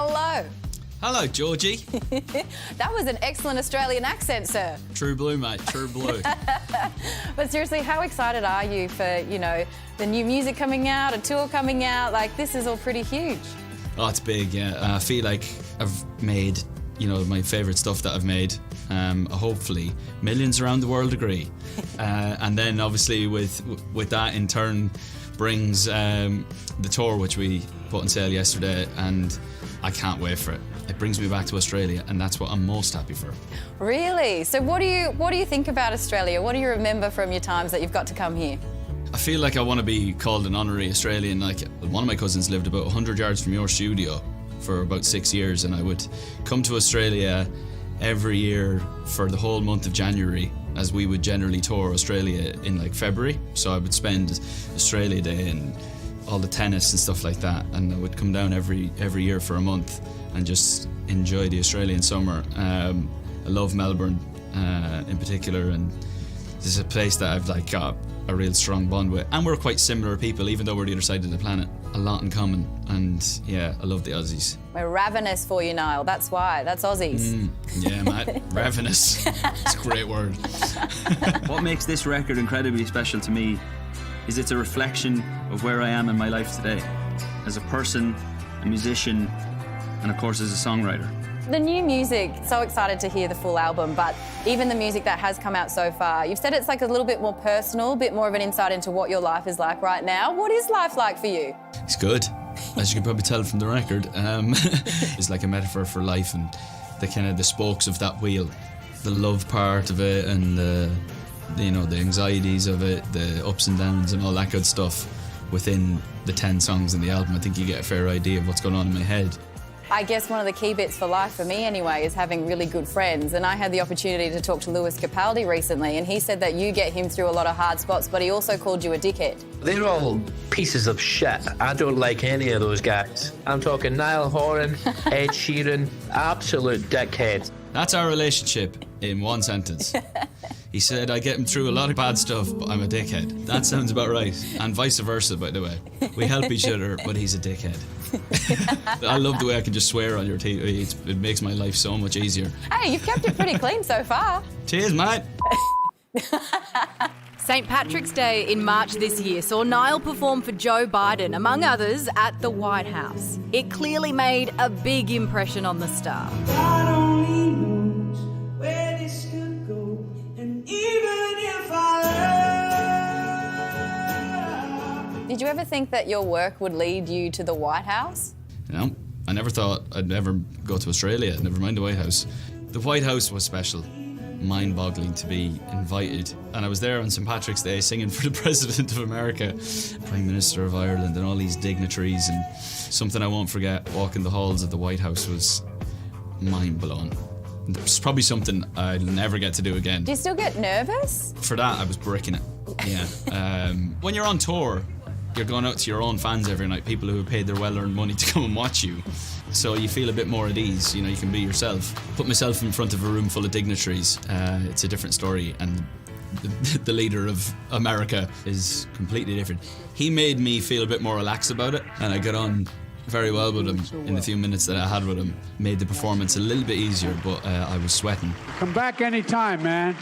Hello. Hello, Georgie. That was an excellent Australian accent, sir. True blue, mate, true blue. But seriously, how excited are you for, you know, the new music coming out, a tour coming out? Like, this is all pretty huge. Oh, it's big, yeah. I feel like I've made, you know, my favourite stuff that I've made. Hopefully, millions around the world agree. And then, obviously, with that in turn brings the tour, which we put on sale yesterday, and I can't wait for it. It brings me back to Australia, and that's what I'm most happy for. Really? So what do you think about Australia? What do you remember from your times that you've got to come here? I feel like I want to be called an honorary Australian. Like, one of my cousins lived about 100 yards from your studio for about 6 years, and I would come to Australia every year for the whole month of January, as we would generally tour Australia in like February. So I would spend Australia Day and all the tennis and stuff like that, and I would come down every year for a month and just enjoy the Australian summer. I love Melbourne in particular, and this is a place that I've like got a real strong bond with, and we're quite similar people, even though we're the other side of the planet. A lot in common, and yeah, I love the Aussies. We're ravenous for you, Niall. That's why. That's Aussies. Yeah, mate. Ravenous. It's a great word. What makes this record incredibly special to me is it's a reflection of where I am in my life today, as a person, a musician, and of course as a songwriter. The new music, so excited to hear the full album, but even the music that has come out so far, you've said it's like a little bit more personal, a bit more of an insight into what your life is like right now. What is life like for you? It's good, as you can probably tell from the record. It's like a metaphor for life and the kind of the spokes of that wheel, the love part of it, and the anxieties of it, the ups and downs and all that good stuff within the 10 songs in the album. I think you get a fair idea of what's going on in my head. I guess one of the key bits for life for me anyway is having really good friends, and I had the opportunity to talk to Lewis Capaldi recently, and he said that you get him through a lot of hard spots, but he also called you a dickhead. They're all pieces of shit. I don't like any of those guys. I'm talking Niall Horan, Ed Sheeran, absolute dickheads. That's our relationship in one sentence. He said I get him through a lot of bad stuff, but I'm a dickhead. That sounds about right. And vice versa, by the way. We help each other, but he's a dickhead. I love the way I can just swear on your TV. It makes my life so much easier. Hey, you've kept it pretty clean so far. Cheers, mate. St. Patrick's Day in March this year saw Niall perform for Joe Biden, among others, at the White House. It clearly made a big impression on the star. God only knows where this could go, and even if I love... Did you ever think that your work would lead you to the White House? No, I never thought I'd ever go to Australia, never mind the White House. The White House was special. Mind-boggling to be invited, and I was there on St. Patrick's Day singing for the President of America, Prime Minister of Ireland, and all these dignitaries, and something I won't forget, walking the halls of the White House was mind-blowing. It's probably something I'll never get to do again. Do you still get nervous? For that, I was bricking it, yeah. When you're on tour, you're going out to your own fans every night, people who have paid their well-earned money to come and watch you. So you feel a bit more at ease, you know, you can be yourself. Put myself in front of a room full of dignitaries, it's a different story, and the leader of America is completely different. He made me feel a bit more relaxed about it, and I got on very well with him in the few minutes that I had with him. Made the performance a little bit easier, but I was sweating. Come back anytime, man.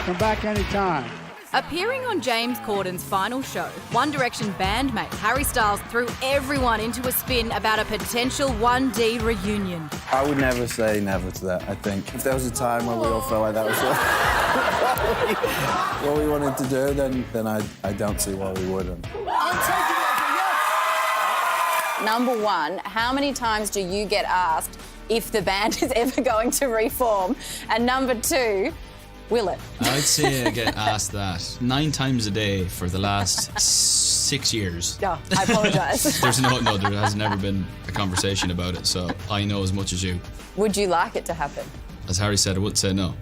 Come back anytime. Appearing on James Corden's final show, One Direction bandmate Harry Styles threw everyone into a spin about a potential 1D reunion. I would never say never to that, I think. If there was a time when we all felt like that was what we wanted to do, then I don't see why we wouldn't. Number one, how many times do you get asked if the band is ever going to reform? And number two, will it? I'd say I get asked that 9 times a day for the last 6 years. Oh, I apologise. There has never been a conversation about it, so I know as much as you. Would you like it to happen? As Harry said, I would say no.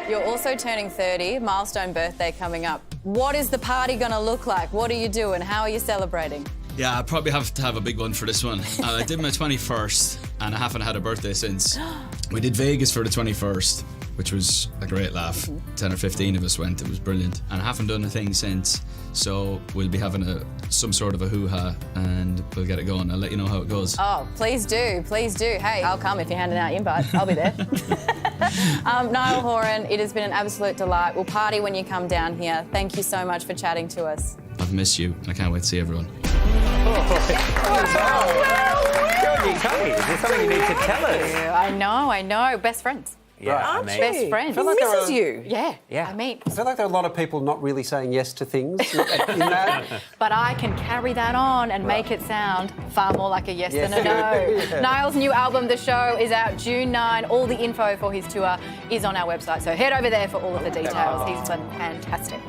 You're also turning 30, milestone birthday coming up. What is the party going to look like? What are you doing? How are you celebrating? Yeah, I probably have to have a big one for this one. I did my 21st, and I haven't had a birthday since. We did Vegas for the 21st, which was a great laugh. 10 or 15 of us went. It was brilliant. And I haven't done a thing since. So we'll be having some sort of a hoo-ha, and we'll get it going. I'll let you know how it goes. Oh, please do, please do. Hey, I'll come if you're handing out invites. I'll be there. Niall Horan, it has been an absolute delight. We'll party when you come down here. Thank you so much for chatting to us. I've missed you, and I can't wait to see everyone. Is there something you need to tell us? I know. Best friends. Yeah, Aren't you? Best friends. He misses you. Yeah. Yeah. I mean, I feel like there are a lot of people not really saying yes to things in that. but I can carry that on and make it sound far more like a yes than a no. Yeah. Niall's new album, The Show, is out June 9. All the info for his tour is on our website, so head over there for all of the details. He's been fantastic.